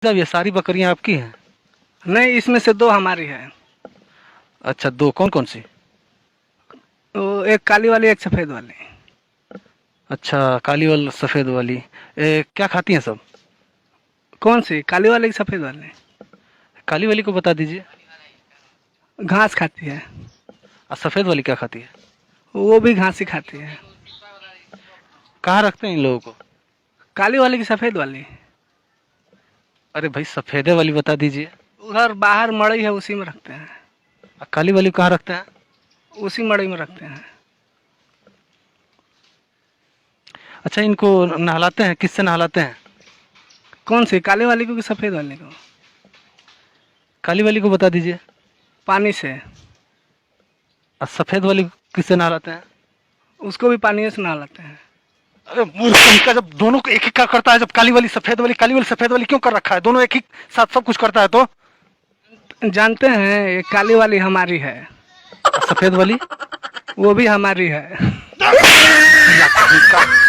जब ये सारी बकरियां आपकी हैं? नहीं, इसमें से दो हमारी है। अच्छा, दो कौन कौन सी? वो एक काली वाली, एक सफेद वाली। अच्छा, काली वाली सफेद वाली। क्या खाती हैं सब? कौन सी, काली वाली की सफेद वाली? काली वाली को बता दीजिए। घास खाती है। और सफेद वाली क्या खाती है? वो भी घास ही खाती है। कहाँ रखते हैं इन लोगों को? काली वाली की सफेद वाली? अरे भाई, सफेदे वाली बता दीजिए। उधर बाहर मड़ई है, उसी में रखते हैं। और काली वाली को कहाँ रखते हैं? उसी मड़ई में रखते हैं। अच्छा, इनको नहलाते हैं? किससे नहलाते हैं? कौन सी, काली वाली को कि सफेद वाली को? काली वाली को बता दीजिए। पानी से। और सफेद वाली को किससे नहलाते हैं? उसको भी पानी से नहलाते हैं। अरे मूर्ख कहीं का, जब दोनों को एक ही का करता है, जब काली वाली सफेद वाली, काली वाली सफेद वाली क्यों कर रखा है? दोनों एक ही साथ सब कुछ करता है तो? जानते हैं, ये काली वाली हमारी है। और सफेद वाली? वो भी हमारी है। या कहीं का